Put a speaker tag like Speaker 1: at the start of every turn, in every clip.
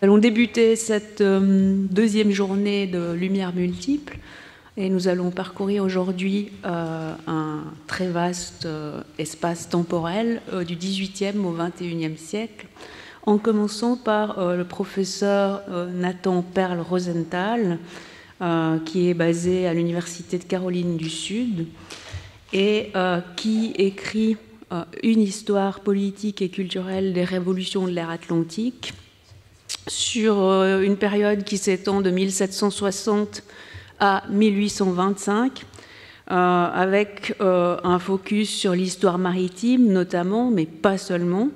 Speaker 1: Nous allons débuter cette deuxième journée de Lumière multiple et nous allons parcourir aujourd'hui un très vaste espace temporel du XVIIIe au XXIe siècle, en commençant par le professeur Nathan Perle Rosenthal, qui est basé à l'Université de Caroline du Sud et qui écrit une histoire politique et culturelle des révolutions de l'ère atlantique sur une période qui s'étend de 1760 à 1825, avec un focus sur l'histoire maritime notamment, mais pas seulement.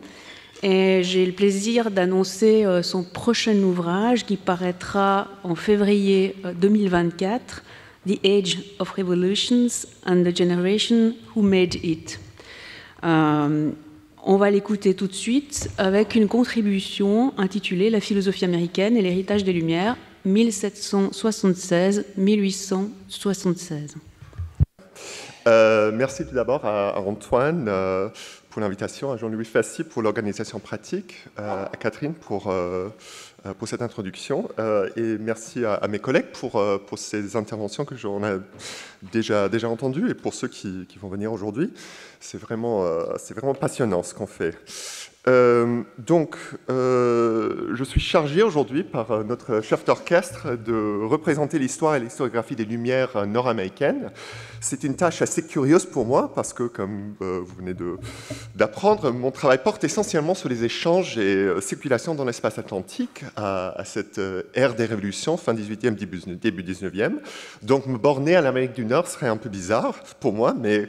Speaker 1: Et j'ai le plaisir d'annoncer son prochain ouvrage qui paraîtra en février 2024, The Age of Revolutions and the Generation Who Made It. On va l'écouter tout de suite avec une contribution intitulée « La philosophie américaine et l'héritage des Lumières, 1776-1876 ».
Speaker 2: Merci tout d'abord à Antoine pour l'invitation, à Jean-Louis Fassi pour l'organisation pratique, à Catherine pour cette introduction, et merci à mes collègues pour ces interventions que j'en ai déjà entendues, et pour ceux qui vont venir aujourd'hui. C'est vraiment passionnant ce qu'on fait. Donc, je suis chargé aujourd'hui par notre chef d'orchestre de représenter l'histoire et l'historiographie des Lumières nord-américaines. C'est une tâche assez curieuse pour moi parce que, comme vous venez d'apprendre, mon travail porte essentiellement sur les échanges et circulations dans l'espace atlantique à cette ère des révolutions, fin 18e, début 19e. Donc, me borner à l'Amérique du Nord serait un peu bizarre pour moi, mais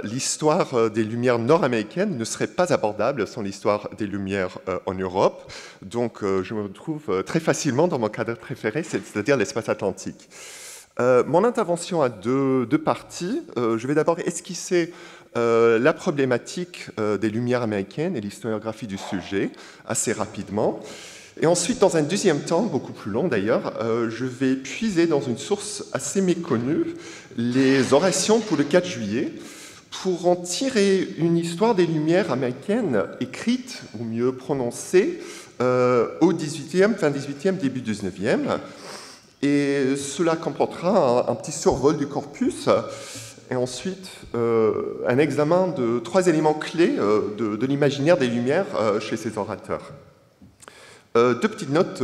Speaker 2: l'histoire des Lumières nord-américaines ne serait pas abordable sans l'histoire des Lumières en Europe. Donc, je me retrouve très facilement dans mon cadre préféré, c'est-à-dire l'espace atlantique. Mon intervention a deux parties. Je vais d'abord esquisser la problématique des Lumières américaines et l'historiographie du sujet assez rapidement. Et ensuite, dans un deuxième temps, beaucoup plus long d'ailleurs, je vais puiser dans une source assez méconnue, les orations pour le 4 juillet, pour en tirer une histoire des Lumières américaines écrite, ou mieux prononcée, au 18e, fin 18e, début 19e. Et cela comportera un petit survol du corpus, et ensuite un examen de 3 éléments clés de l'imaginaire des Lumières chez ces orateurs. 2 petites notes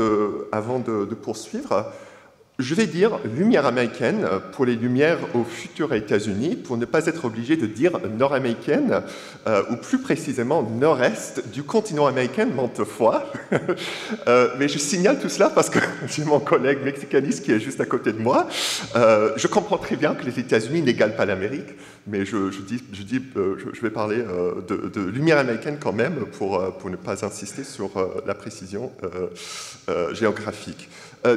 Speaker 2: avant de poursuivre. Je vais dire Lumière américaine pour les Lumières aux futurs États-Unis, pour ne pas être obligé de dire nord-américaine, ou plus précisément nord-est du continent américain maintes fois. Mais je signale tout cela parce que j'ai mon collègue mexicaniste qui est juste à côté de moi. Je comprends très bien que les États-Unis n'égalent pas l'Amérique, mais je vais parler de Lumière américaine quand même pour ne pas insister sur la précision géographique.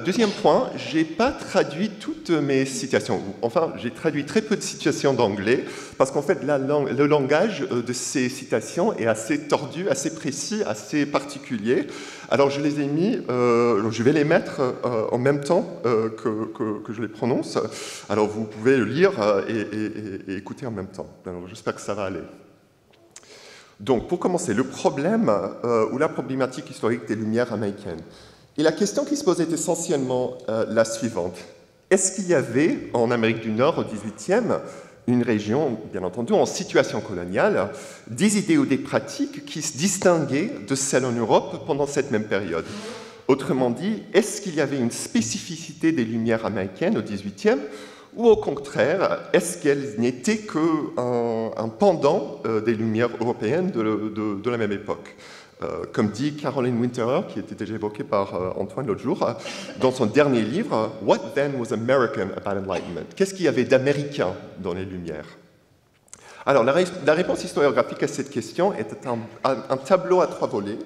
Speaker 2: Deuxième point, je n'ai pas traduit toutes mes citations. Enfin, j'ai traduit très peu de citations d'anglais, parce qu'en fait, le langage de ces citations est assez tordu, assez précis, assez particulier. Alors, je les ai mis, je vais les mettre en même temps que je les prononce. Alors, vous pouvez le lire et écouter en même temps. Alors, j'espère que ça va aller. Donc, pour commencer, le problème ou la problématique historique des Lumières américaines. Et la question qui se pose est essentiellement la suivante. Est-ce qu'il y avait en Amérique du Nord au XVIIIe une région, bien entendu, en situation coloniale, des idées ou des pratiques qui se distinguaient de celles en Europe pendant cette même période? Autrement dit, est-ce qu'il y avait une spécificité des Lumières américaines au XVIIIe ou au contraire, est-ce qu'elles n'étaient qu'un pendant des Lumières européennes de la même époque? Comme dit Caroline Winterer, qui était déjà évoquée par Antoine l'autre jour, dans son dernier livre, « What then was American about Enlightenment » Qu'est-ce qu'il y avait d'américain dans les Lumières? Alors, la réponse historiographique à cette question est un tableau à 3 volets.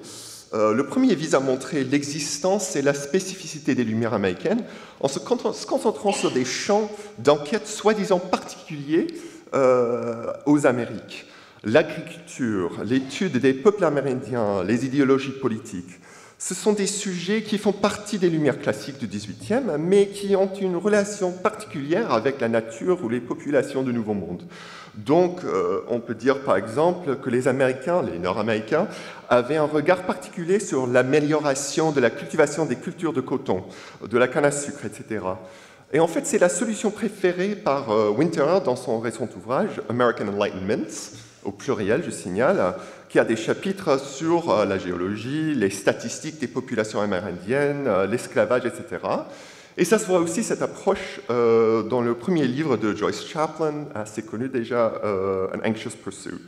Speaker 2: Le premier vise à montrer l'existence et la spécificité des Lumières américaines en se concentrant sur des champs d'enquête soi-disant particuliers aux Amériques. L'agriculture, l'étude des peuples amérindiens, les idéologies politiques. Ce sont des sujets qui font partie des Lumières classiques du XVIIIe, mais qui ont une relation particulière avec la nature ou les populations du Nouveau Monde. Donc, on peut dire par exemple que les Américains, les Nord-Américains, avaient un regard particulier sur l'amélioration de la cultivation des cultures de coton, de la canne à sucre, etc. Et en fait, c'est la solution préférée par Winterer dans son récent ouvrage « American Enlightenment », au pluriel, je signale, qui a des chapitres sur la géologie, les statistiques des populations amérindiennes, l'esclavage, etc. Et ça se voit aussi, cette approche, dans le premier livre de Joyce Chaplin, assez connu déjà, An Anxious Pursuit.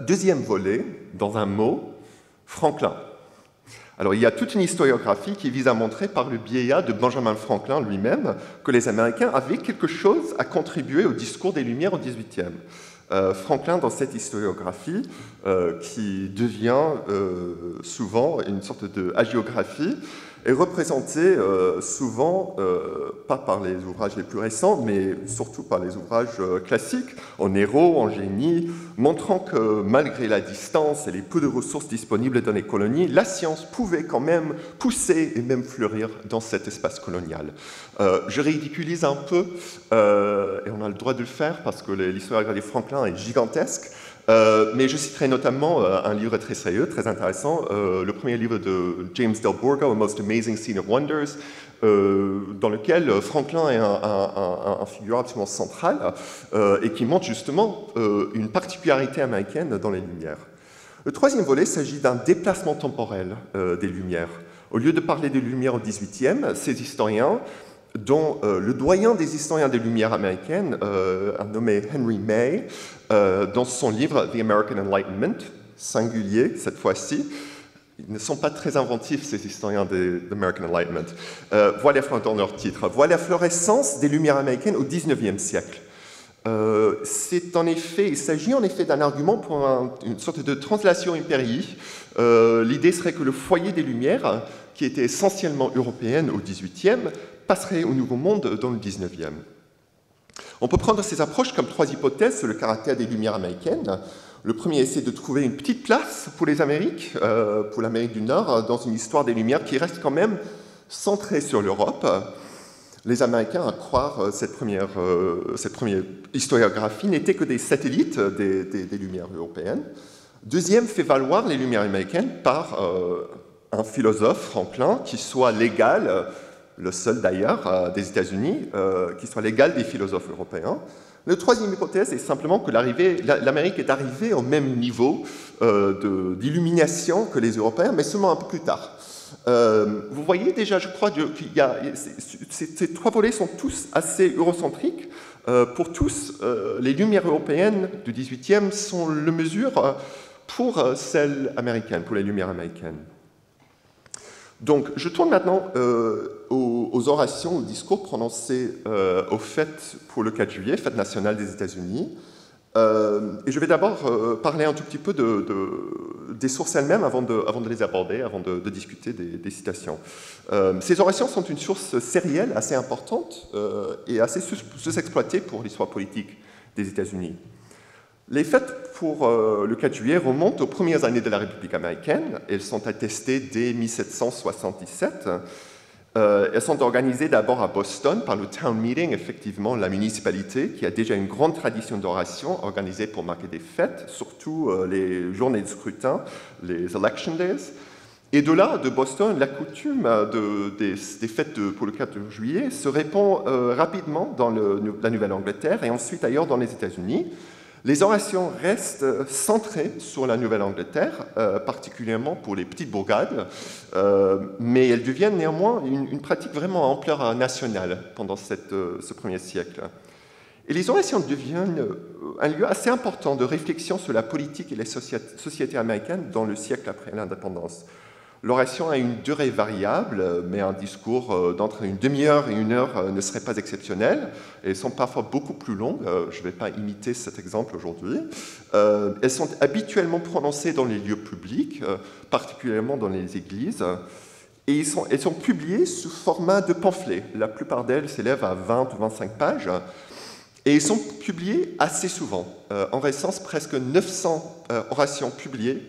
Speaker 2: Deuxième volet, dans un mot, Franklin. Alors, il y a toute une historiographie qui vise à montrer par le biais de Benjamin Franklin lui-même que les Américains avaient quelque chose à contribuer au discours des Lumières au XVIIIe. Franklin, dans cette historiographie, qui devient souvent une sorte de hagiographie, est représenté souvent, pas par les ouvrages les plus récents, mais surtout par les ouvrages classiques, en héros, en génie, montrant que malgré la distance et les peu de ressources disponibles dans les colonies, la science pouvait quand même pousser et même fleurir dans cet espace colonial. Je ridiculise un peu, et on a le droit de le faire parce que l'historiographie de Franklin est gigantesque, mais je citerai notamment un livre très sérieux, très intéressant, le premier livre de James Delbourgo, A Most Amazing Scene of Wonders, dans lequel Franklin est un figure absolument central et qui montre justement une particularité américaine dans les Lumières. Le troisième volet s'agit d'un déplacement temporel des Lumières. Au lieu de parler des Lumières au XVIIIe, ces historiens, dont le doyen des historiens des Lumières américaines, un nommé Henry May, dans son livre The American Enlightenment, singulier cette fois-ci, ils ne sont pas très inventifs, ces historiens de l'American Enlightenment, voient dans leur titre, voient la florescence des Lumières américaines au XIXe siècle. Il s'agit en effet d'un argument pour une sorte de translation imperii. L'idée serait que le foyer des Lumières, qui était essentiellement européenne au XVIIIe, passerait au Nouveau Monde dans le XIXe. On peut prendre ces approches comme trois hypothèses sur le caractère des Lumières américaines. Le premier essaie de trouver une petite place pour les Amériques, pour l'Amérique du Nord, dans une histoire des Lumières qui reste quand même centrée sur l'Europe. Les Américains, à croire cette première historiographie, n'étaient que des satellites des Lumières européennes. Deuxième fait valoir les Lumières américaines par un philosophe, Franklin, qui soit l'égal, le seul d'ailleurs des États-Unis, qui soit l'égal des philosophes européens. La troisième hypothèse est simplement que l'Amérique est arrivée au même niveau d'illumination que les Européens, mais seulement un peu plus tard. Vous voyez déjà, je crois, ces trois volets sont tous assez eurocentriques. Pour tous, les Lumières européennes du XVIIIe sont le mesure pour celles américaines, pour les Lumières américaines. Donc, je tourne maintenant aux orations, aux discours prononcés aux fêtes pour le 4 juillet, fête nationale des États-Unis. Et je vais d'abord parler un tout petit peu des sources elles-mêmes avant de les aborder, avant de discuter des citations. Ces orations sont une source sérielle assez importante et assez sous-exploitée pour l'histoire politique des États-Unis. Les fêtes pour le 4 juillet remontent aux premières années de la République américaine. Elles sont attestées dès 1777. Elles sont organisées d'abord à Boston par le Town Meeting, effectivement la municipalité, qui a déjà une grande tradition d'oration organisée pour marquer des fêtes, surtout les journées de scrutin, les Election Days. Et de là, de Boston, la coutume des fêtes pour le 4 juillet se répand rapidement dans la Nouvelle-Angleterre et ensuite ailleurs dans les États-Unis. Les orations restent centrées sur la Nouvelle-Angleterre, particulièrement pour les petites bourgades, mais elles deviennent néanmoins une pratique vraiment à ampleur nationale pendant ce premier siècle. Et les orations deviennent un lieu assez important de réflexion sur la politique et les sociétés américaines dans le siècle après l'indépendance. L'oration a une durée variable, mais un discours d'entre une demi-heure et une heure ne serait pas exceptionnel. Elles sont parfois beaucoup plus longues. Je ne vais pas imiter cet exemple aujourd'hui. Elles sont habituellement prononcées dans les lieux publics, particulièrement dans les églises. Et elles sont publiées sous format de pamphlets. La plupart d'elles s'élèvent à 20 ou 25 pages. Et elles sont publiées assez souvent. En récence, presque 900 orations publiées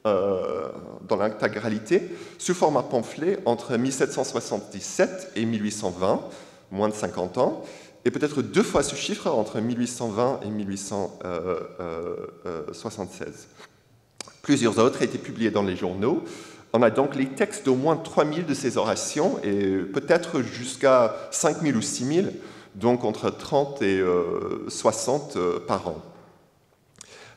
Speaker 2: dans l'intégralité sous format pamphlet entre 1777 et 1820, moins de 50 ans, et peut-être 2 fois ce chiffre entre 1820 et 1876. Plusieurs autres étaient publiés dans les journaux. On a donc les textes d'au moins 3000 de ces orations et peut-être jusqu'à 5000 ou 6000, donc entre 30 et 60 par an.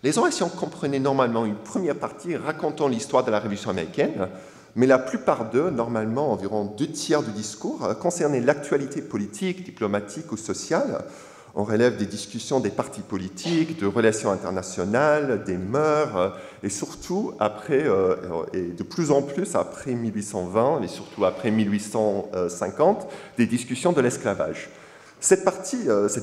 Speaker 2: Les orations comprenaient normalement une première partie racontant l'histoire de la Révolution américaine, mais la plupart d'eux, normalement environ 2/3 du discours, concernaient l'actualité politique, diplomatique ou sociale. On relève des discussions des partis politiques, de relations internationales, des mœurs, et surtout après, et de plus en plus après 1820, et surtout après 1850, des discussions de l'esclavage. Cette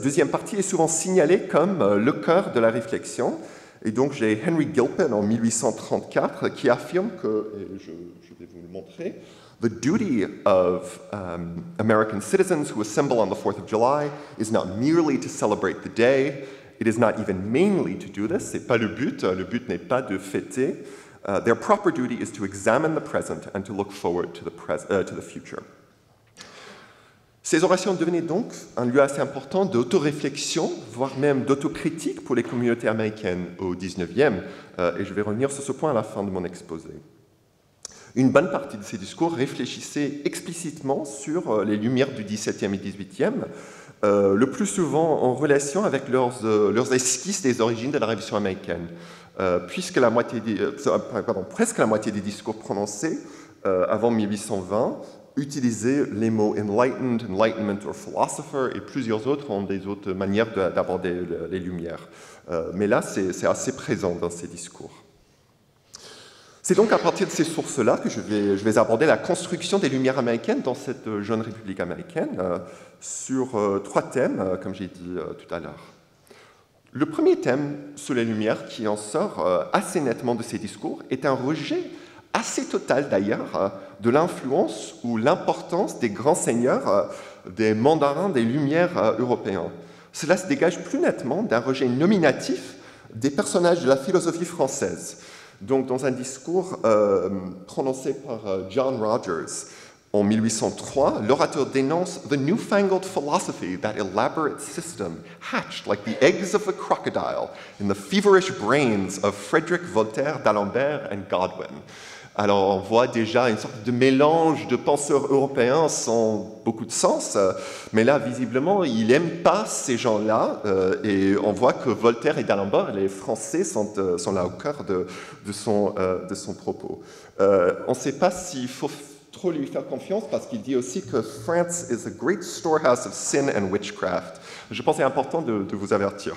Speaker 2: deuxième partie est souvent signalée comme le cœur de la réflexion. Et donc j'ai Henry Gilpin en 1834 qui affirme que, et je vais vous le montrer, the duty of American citizens who assemble on the 4th of July is not merely to celebrate the day, it is not even mainly to do this, c'est pas le but n'est pas de fêter. Their proper duty is to examine the present and to look forward to the future. Ces orations devenaient donc un lieu assez important d'autoréflexion, voire même d'autocritique pour les communautés américaines au XIXe, et je vais revenir sur ce point à la fin de mon exposé. Une bonne partie de ces discours réfléchissaient explicitement sur les lumières du XVIIe et XVIIIe, le plus souvent en relation avec leurs esquisses des origines de la Révolution américaine, puisque presque la moitié des discours prononcés avant 1820 utiliser les mots enlightened, enlightenment or philosopher, et plusieurs autres ont des autres manières d'aborder les Lumières. Mais là, c'est assez présent dans ces discours. C'est donc à partir de ces sources-là que je vais aborder la construction des Lumières américaines dans cette jeune République américaine sur 3 thèmes, comme j'ai dit tout à l'heure. Le premier thème sur les Lumières qui en sort assez nettement de ces discours est un rejet assez total d'ailleurs, de l'influence ou l'importance des grands seigneurs, des mandarins des Lumières européens. Cela se dégage plus nettement d'un rejet nominatif des personnages de la philosophie française. Donc, dans un discours prononcé par John Rogers en 1803, l'orateur dénonce « the newfangled philosophy, that elaborate system, hatched like the eggs of a crocodile in the feverish brains of Frederick, Voltaire, d'Alembert and Godwin ». Alors, on voit déjà une sorte de mélange de penseurs européens sans beaucoup de sens, mais là, visiblement, il n'aime pas ces gens-là, et on voit que Voltaire et d'Alembert, les Français, sont là au cœur de son propos. On ne sait pas s'il faut trop lui faire confiance, parce qu'il dit aussi que France is a great storehouse of sin and witchcraft. Je pense que c'est important de vous avertir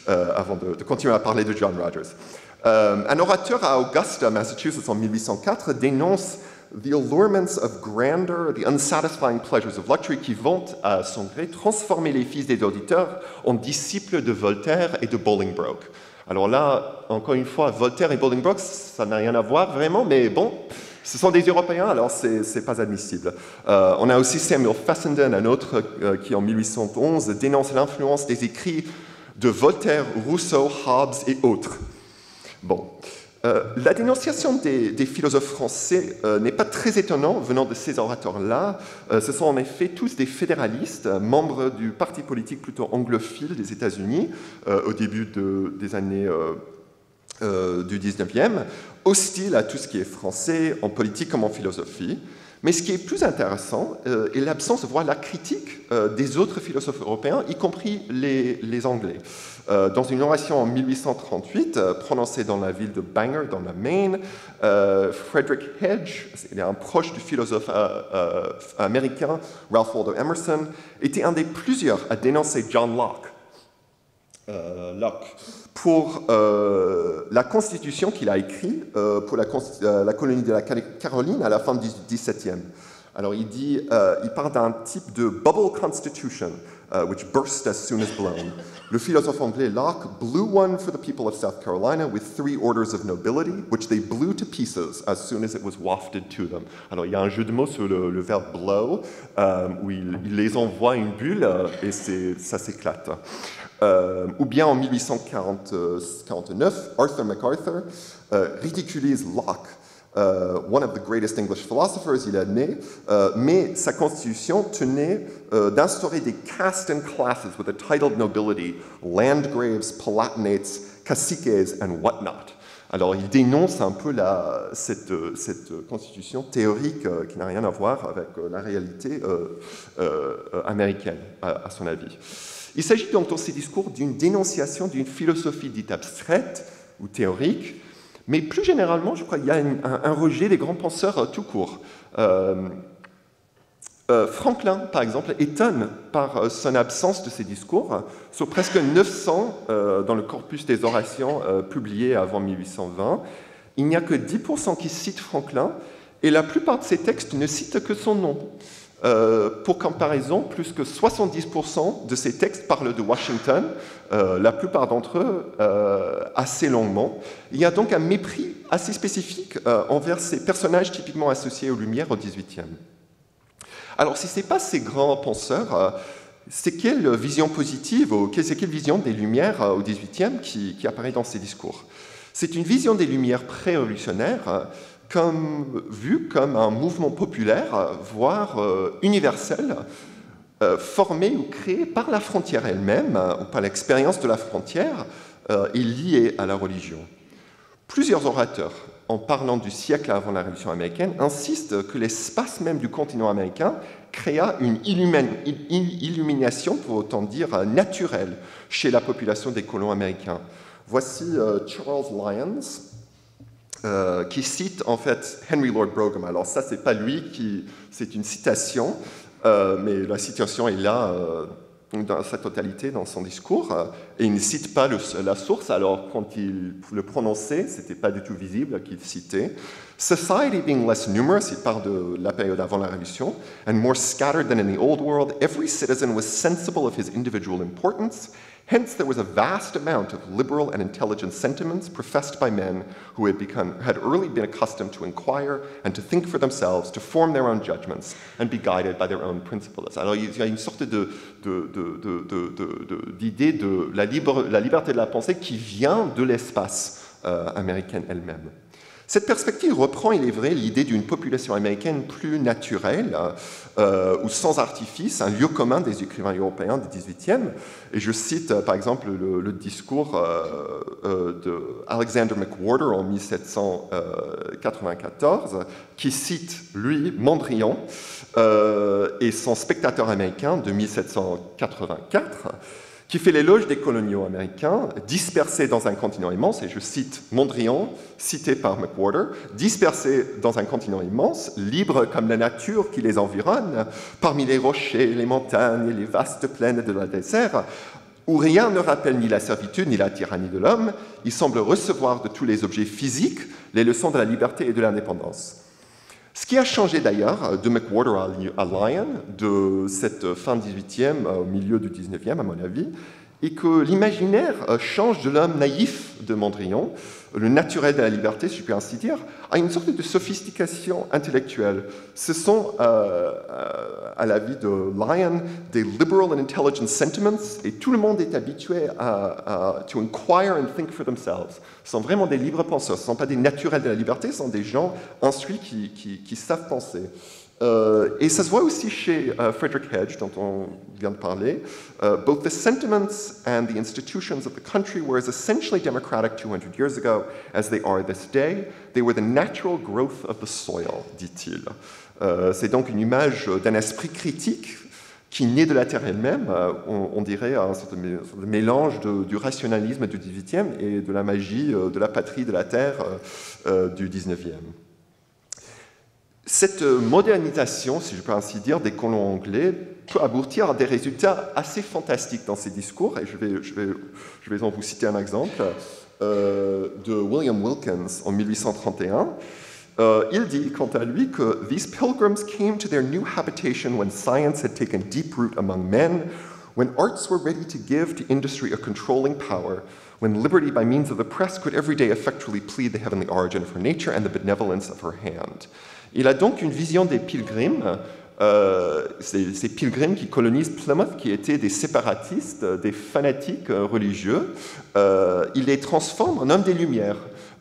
Speaker 2: avant de continuer à parler de John Rogers. Un orateur à Augusta, Massachusetts, en 1804, dénonce « the allurements of grandeur, the unsatisfying pleasures of luxury » qui vont, à son gré, transformer les fils des auditeurs en disciples de Voltaire et de Bolingbroke. Alors là, encore une fois, Voltaire et Bolingbroke, ça n'a rien à voir vraiment, mais bon, ce sont des Européens, alors c'est pas admissible. On a aussi Samuel Fessenden, un autre qui, en 1811, dénonce l'influence des écrits de Voltaire, Rousseau, Hobbes et autres. Bon, la dénonciation des philosophes français n'est pas très étonnante venant de ces orateurs-là. Ce sont en effet tous des fédéralistes, membres du parti politique plutôt anglophile des États-Unis au début des années du 19e, hostiles à tout ce qui est français, en politique comme en philosophie. Mais ce qui est plus intéressant est l'absence, voire la critique des autres philosophes européens, y compris les Anglais. Dans une oration en 1838, prononcée dans la ville de Bangor, dans la Maine, Frederick Hedge, un proche du philosophe américain Ralph Waldo Emerson, était un des plusieurs à dénoncer John Locke. Pour la constitution qu'il a écrite pour la colonie de la Caroline à la fin du XVIIe. Alors il parle d'un type de bubble constitution which burst as soon as blown. Le philosophe anglais Locke blew one for the people of South Carolina with 3 orders of nobility, which they blew to pieces as soon as it was wafted to them. Alors il y a un jeu de mots sur le verbe blow, où il les envoie une bulle et ça s'éclate. Ou bien en 1849, Arthur MacArthur ridiculise Locke, one of the greatest English philosophers, il est né, mais sa constitution tenait d'instaurer des castes and classes with a titled nobility, landgraves, palatinates, caciques and whatnot. Alors il dénonce un peu cette constitution théorique qui n'a rien à voir avec la réalité américaine, à son avis. Il s'agit donc dans ces discours d'une dénonciation d'une philosophie dite abstraite ou théorique, mais plus généralement, je crois qu'il y a un rejet des grands penseurs tout court. Franklin, par exemple, étonne par son absence de ces discours. Sur presque 900 dans le corpus des orations publiés avant 1820, il n'y a que 10% qui citent Franklin, et la plupart de ces textes ne citent que son nom. Pour comparaison, plus que 70% de ces textes parlent de Washington, la plupart d'entre eux assez longuement. Il y a donc un mépris assez spécifique envers ces personnages typiquement associés aux Lumières au XVIIIe. Alors, si ce n'est pas ces grands penseurs, c'est quelle vision positive, ou c'est quelle vision des Lumières au XVIIIe qui apparaît dans ces discours? C'est une vision des Lumières pré-révolutionnaires vue comme un mouvement populaire, voire universel, formé ou créé par la frontière elle-même, ou par l'expérience de la frontière, et lié à la religion. Plusieurs orateurs, en parlant du siècle avant la Révolution américaine, insistent que l'espace même du continent américain créa une illumination, pour autant dire, naturelle chez la population des colons américains. Voici Charles Lyons, qui cite en fait Henry Lord Brougham. Alors ça, c'est pas lui, c'est une citation, mais la citation est là dans sa totalité dans son discours, et il ne cite pas la source, alors quand il le prononçait, c'était pas du tout visible qu'il citait. Society being less numerous, il parle de la période avant la Révolution, and more scattered than in the Old World, every citizen was sensible of his individual importance. Hence, there was a vast amount of liberal and intelligent sentiments professed by men who had early been accustomed to inquire and to think for themselves, to form their own judgments, and be guided by their own principles. Alors, il y a une sorte d'idée de la liberté de la pensée qui vient de l'espace américaine elle-même. Cette perspective reprend, il est vrai, l'idée d'une population américaine plus naturelle ou sans artifice, un lieu commun des écrivains européens du XVIIIe. Et je cite par exemple le discours de Alexander McWhorter en 1794, qui cite, lui, Mondrian et son Spectateur américain de 1784, qui fait l'éloge des coloniaux américains dispersés dans un continent immense, et je cite Mondrian, cité par McWhorter, dispersés dans un continent immense, libres comme la nature qui les environne, parmi les rochers, les montagnes et les vastes plaines de la désert, où rien ne rappelle ni la servitude ni la tyrannie de l'homme, ils semblent recevoir de tous les objets physiques les leçons de la liberté et de l'indépendance. Ce qui a changé d'ailleurs de McWhorter à Lyon, de cette fin 18e au milieu du 19e à mon avis, est que l'imaginaire change de l'homme naïf de Mondrian, le naturel de la liberté, si je peux ainsi dire, à une sorte de sophistication intellectuelle. Ce sont, à l'avis de Lyon, des liberal and intelligent sentiments, et tout le monde est habitué à to inquire and think for themselves. Ce sont vraiment des libres penseurs, ce ne sont pas des naturels de la liberté, ce sont des gens instruits qui savent penser. Et ça se voit aussi chez Frederick Hedge, dont on vient de parler. Both the sentiments and the institutions of the country were as essentially democratic 200 years ago as they are this day. They were the natural growth of the soil, dit-il. C'est donc une image d'un esprit critique qui naît de la terre elle-même, on dirait un sorte de mélange du rationalisme du XVIIIe et de la magie de la patrie de la terre du XIXe. Cette modernisation, si je peux ainsi dire, des colons anglais peut aboutir à des résultats assez fantastiques dans ces discours, et je vais en vous citer un exemple de William Wilkins en 1831. Il dit, quant à lui, que « These pilgrims came to their new habitation when science had taken deep root among men, when arts were ready to give to industry a controlling power, when liberty by means of the press could every day effectually plead the heavenly origin of her nature and the benevolence of her hand. » Il a donc une vision des pilgrims ces pilgrims qui colonisent Plymouth, qui étaient des séparatistes, des fanatiques religieux, il les transforme en hommes des Lumières,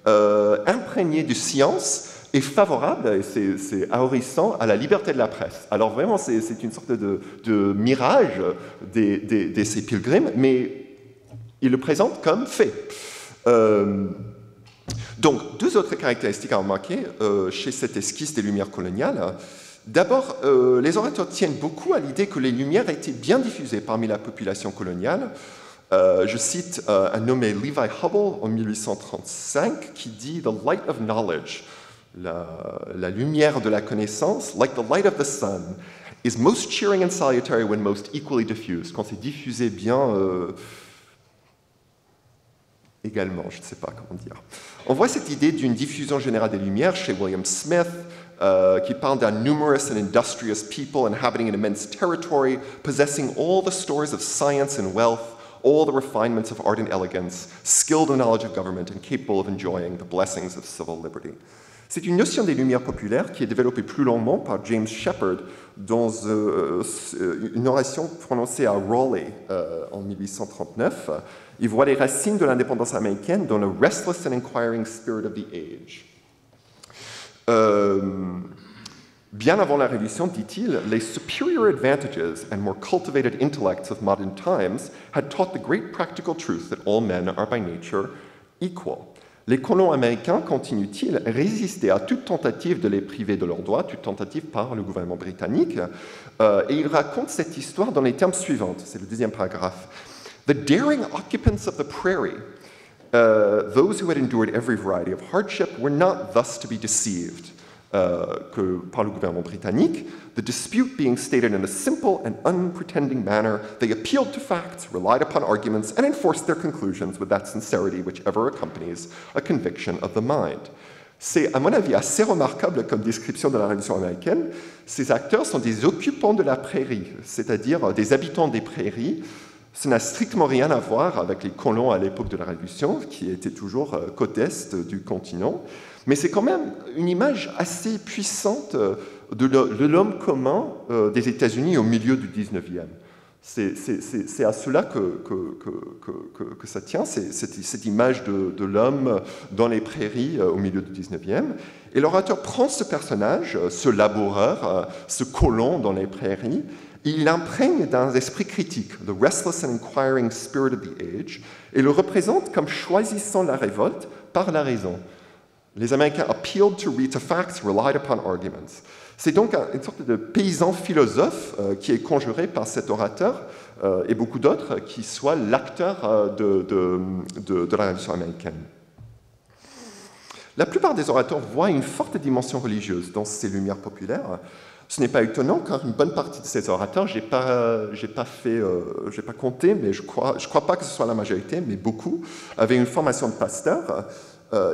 Speaker 2: imprégnés de science et favorable, et c'est ahurissant, à la liberté de la presse. Alors vraiment, c'est une sorte de mirage de ces pilgrims, mais il le présente comme fait. Donc, deux autres caractéristiques à remarquer chez cette esquisse des Lumières coloniales. D'abord, les orateurs tiennent beaucoup à l'idée que les Lumières étaient bien diffusées parmi la population coloniale. Je cite un nommé Levi Hubble en 1835 qui dit « The light of knowledge », la lumière de la connaissance, « like the light of the sun, is most cheering and salutary when most equally diffused ». Quand c'est diffusé bien également, je ne sais pas comment dire. On voit cette idée d'une diffusion générale des Lumières chez William Smith, qui parle d'un numerous and industrious people inhabiting an immense territory, possessing all the stores of science and wealth, all the refinements of art and elegance, skilled in knowledge of government, and capable of enjoying the blessings of civil liberty. C'est une notion des Lumières populaires qui est développée plus longuement par James Shepherd dans une oration prononcée à Raleigh en 1839. Il voit les racines de l'indépendance américaine dans le restless and inquiring spirit of the age. Bien avant la Révolution, dit-il, les superior advantages and more cultivated intellects of modern times had taught the great practical truth that all men are by nature equal. Les colons américains, continue-t-il, résistaient à toute tentative de les priver de leurs droits, toute tentative par le gouvernement britannique, et il raconte cette histoire dans les termes suivants, c'est le deuxième paragraphe. The daring occupants of the prairie, those who had endured every variety of hardship, were not thus to be deceived par le gouvernement britannique. The dispute being stated in a simple and unpretending manner, they appealed to facts, relied upon arguments, and enforced their conclusions with that sincerity which ever accompanies a conviction of the mind. C'est, à mon avis, assez remarquable comme description de la Révolution américaine. Ces acteurs sont des occupants de la prairie, c'est-à-dire des habitants des prairies. Ça n'a strictement rien à voir avec les colons à l'époque de la Révolution, qui étaient toujours côte est du continent. Mais c'est quand même une image assez puissante de l'homme commun des États-Unis au milieu du 19e. C'est à cela que ça tient, cette image de l'homme dans les prairies au milieu du 19e. Et l'orateur prend ce personnage, ce laboureur, ce colon dans les prairies, il l'imprègne d'un esprit critique, the restless and inquiring spirit of the age, et le représente comme choisissant la révolte par la raison. Les Américains appealed to facts, relied upon arguments. C'est donc une sorte de paysan philosophe qui est conjuré par cet orateur et beaucoup d'autres qui soit l'acteur de la Révolution américaine. La plupart des orateurs voient une forte dimension religieuse dans ces lumières populaires. Ce n'est pas étonnant car une bonne partie de ces orateurs, j'ai pas compté, mais je crois pas que ce soit la majorité, mais beaucoup, avaient une formation de pasteur.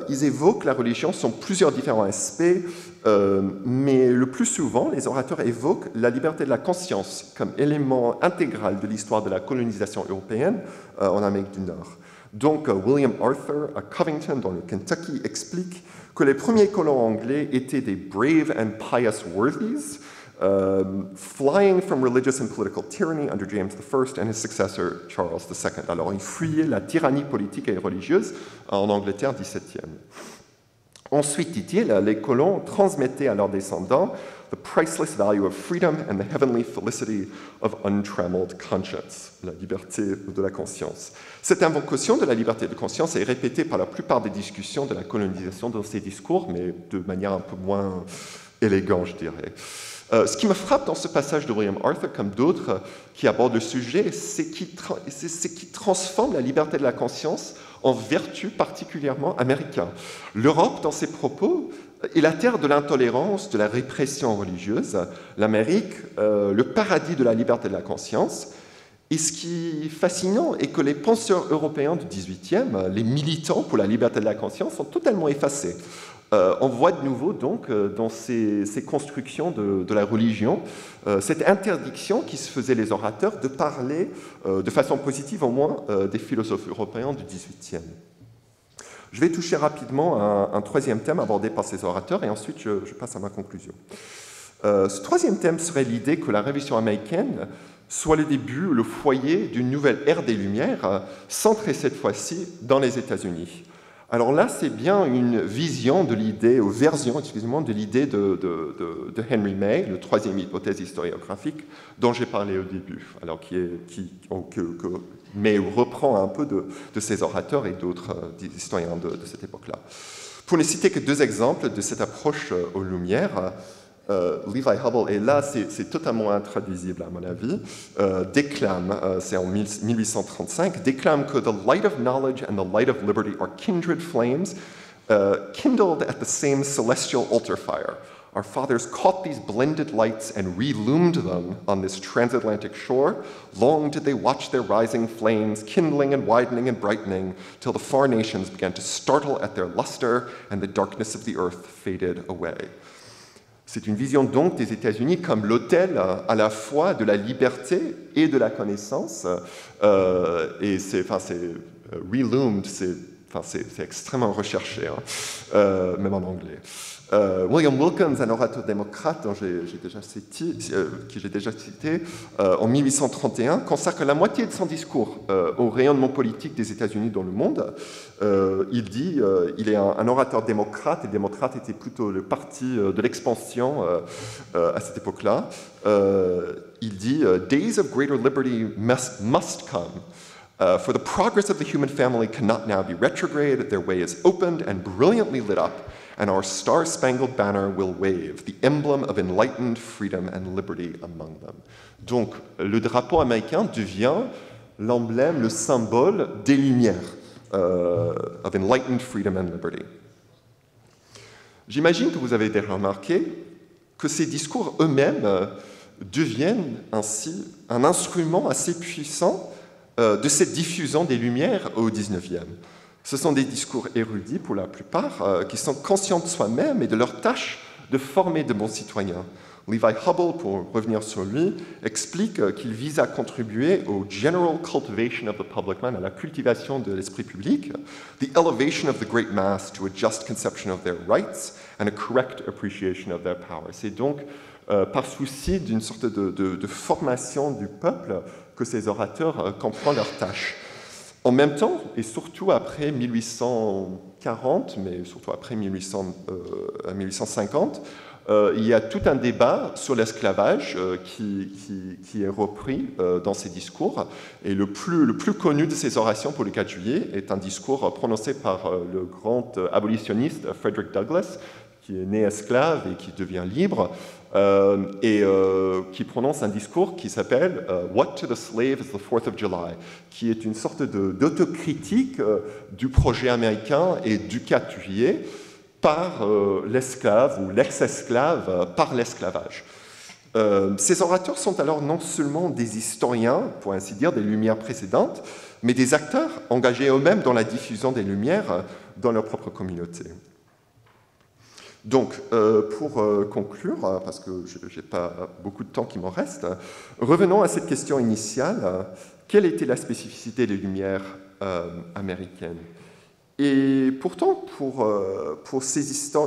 Speaker 2: Ils évoquent la religion sous plusieurs différents aspects, mais le plus souvent, les orateurs évoquent la liberté de la conscience comme élément intégral de l'histoire de la colonisation européenne en Amérique du Nord. Donc, William Arthur à Covington, dans le Kentucky, explique que les premiers colons anglais étaient des brave and pious worthies, flying from religious and political tyranny under James I and his successor Charles II. Alors, ils fuyaient la tyrannie politique et religieuse en Angleterre 17e. Ensuite, dit-il, les colons transmettaient à leurs descendants the priceless value of freedom and the heavenly felicity of untrammeled conscience, la liberté de la conscience. Cette invocation de la liberté de conscience est répétée par la plupart des discussions de la colonisation dans ces discours, mais de manière un peu moins élégante, je dirais. Ce qui me frappe dans ce passage de William Arthur, comme d'autres qui abordent le sujet, c'est qu'il transforme la liberté de la conscience en vertu particulièrement américaine. L'Europe, dans ses propos, est la terre de l'intolérance, de la répression religieuse. L'Amérique, le paradis de la liberté de la conscience. Et ce qui est fascinant est que les penseurs européens du XVIIIe, les militants pour la liberté de la conscience, sont totalement effacés. On voit de nouveau donc dans ces constructions de la religion cette interdiction qui se faisait les orateurs de parler de façon positive au moins des philosophes européens du XVIIIe. Je vais toucher rapidement à un troisième thème abordé par ces orateurs et ensuite je passe à ma conclusion. Ce troisième thème serait l'idée que la Révolution américaine soit le début, le foyer d'une nouvelle ère des Lumières, centrée cette fois-ci dans les États-Unis. Alors là, c'est bien une vision de l'idée, ou version, excusez-moi, de l'idée de Henry May, le troisième hypothèse historiographique dont j'ai parlé au début, alors que May reprend un peu de ses orateurs et d'autres historiens de cette époque-là. Pour ne citer que deux exemples de cette approche aux Lumières, Levi Hubble, et là c'est totalement intraduisible à mon avis, déclame, c'est en 1835, déclame que the light of knowledge and the light of liberty are kindred flames, kindled at the same celestial altar fire. Our fathers caught these blended lights and relumed them on this transatlantic shore. Long did they watch their rising flames, kindling and widening and brightening, till the far nations began to startle at their luster, and the darkness of the earth faded away. C'est une vision donc des États-Unis comme l'autel à la fois de la liberté et de la connaissance. Et c'est relumed, c'est extrêmement recherché, hein, même en anglais. William Wilkins, un orateur démocrate dont qui j'ai déjà cité, en 1831, consacre la moitié de son discours au rayonnement politique des États-Unis dans le monde. Il dit, il est un orateur démocrate, et le démocrate était plutôt le parti de l'expansion à cette époque-là. Il dit « Days of greater liberty must come. For the progress of the human family cannot now be retrograde. Their way is opened and brilliantly lit up, and our star-spangled banner will wave, the emblem of enlightened freedom and liberty among them. » Donc, le drapeau américain devient l'emblème, le symbole des Lumières, of enlightened freedom and liberty. J'imagine que vous avez déjà remarqué que ces discours eux-mêmes deviennent ainsi un instrument assez puissant de cette diffusion des Lumières au XIXe. Ce sont des discours érudits pour la plupart, qui sont conscients de soi-même et de leur tâche de former de bons citoyens. Levi Hubble, pour revenir sur lui, explique qu'il vise à contribuer au general cultivation of the public man, à la cultivation de l'esprit public, the elevation of the great mass to a just conception of their rights and a correct appreciation of their power. C'est donc par souci d'une sorte de formation du peuple que ces orateurs comprennent leur tâche. En même temps, et surtout après 1840, mais surtout après 1850, il y a tout un débat sur l'esclavage qui est repris dans ces discours. Et le plus connu de ces orations pour le 4 juillet est un discours prononcé par le grand abolitionniste Frederick Douglass, qui est né esclave et qui devient libre, et qui prononce un discours qui s'appelle « What to the slave is the 4th of July », qui est une sorte d'autocritique du projet américain et du 4 juillet par l'esclave ou l'ex-esclave par l'esclavage. Ces orateurs sont alors non seulement des historiens, pour ainsi dire, des Lumières précédentes, mais des acteurs engagés eux-mêmes dans la diffusion des Lumières dans leur propre communauté. Donc, pour conclure, parce que je n'ai pas beaucoup de temps qui m'en reste, revenons à cette question initiale. Quelle était la spécificité des Lumières américaines? Et pourtant, pour ces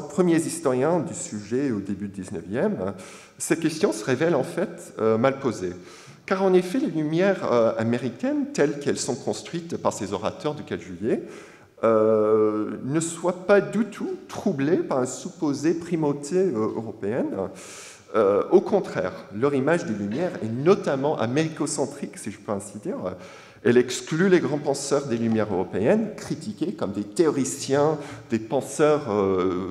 Speaker 2: premiers historiens du sujet au début du 19e, cette question se révèle en fait mal posée. Car en effet, les Lumières américaines, telles qu'elles sont construites par ces orateurs du 4 juillet, ne soient pas du tout troublées par une supposée primauté européenne. Au contraire, leur image des Lumières est notamment américocentrique, si je peux ainsi dire. Elle exclut les grands penseurs des Lumières européennes, critiqués comme des théoriciens, des penseurs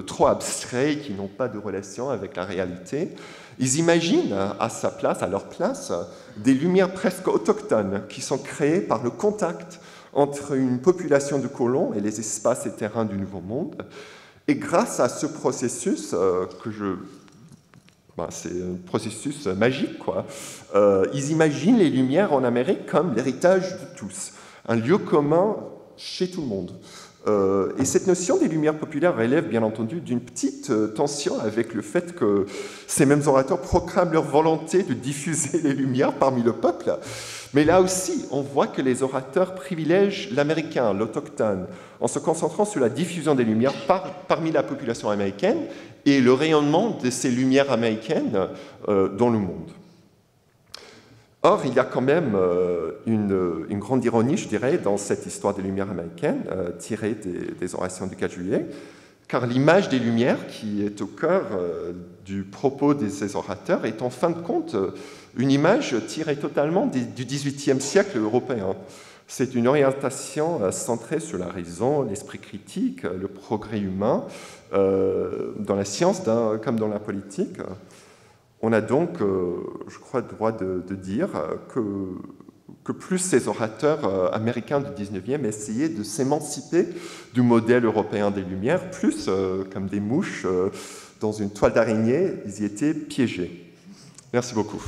Speaker 2: trop abstraits qui n'ont pas de relation avec la réalité. Ils imaginent à leur place, des Lumières presque autochtones qui sont créées par le contact entre une population de colons et les espaces et terrains du Nouveau Monde. Et grâce à ce processus, c'est un processus magique, quoi. Ils imaginent les Lumières en Amérique comme l'héritage de tous, un lieu commun chez tout le monde. Et cette notion des Lumières populaires relève bien entendu d'une petite tension avec le fait que ces mêmes orateurs proclament leur volonté de diffuser les Lumières parmi le peuple. Mais là aussi, on voit que les orateurs privilègent l'américain, l'autochtone, en se concentrant sur la diffusion des lumières parmi la population américaine et le rayonnement de ces lumières américaines dans le monde. Or, il y a quand même une grande ironie, je dirais, dans cette histoire des Lumières américaines, tirée des orations du 4 juillet, car l'image des Lumières, qui est au cœur du propos de ces orateurs, est en fin de compte une image tirée totalement du XVIIIe siècle européen. C'est une orientation centrée sur la raison, l'esprit critique, le progrès humain, dans la science comme dans la politique. On a donc, je crois, le droit de dire que plus ces orateurs américains du 19e essayaient de s'émanciper du modèle européen des Lumières, plus, comme des mouches dans une toile d'araignée, ils y étaient piégés. Merci beaucoup.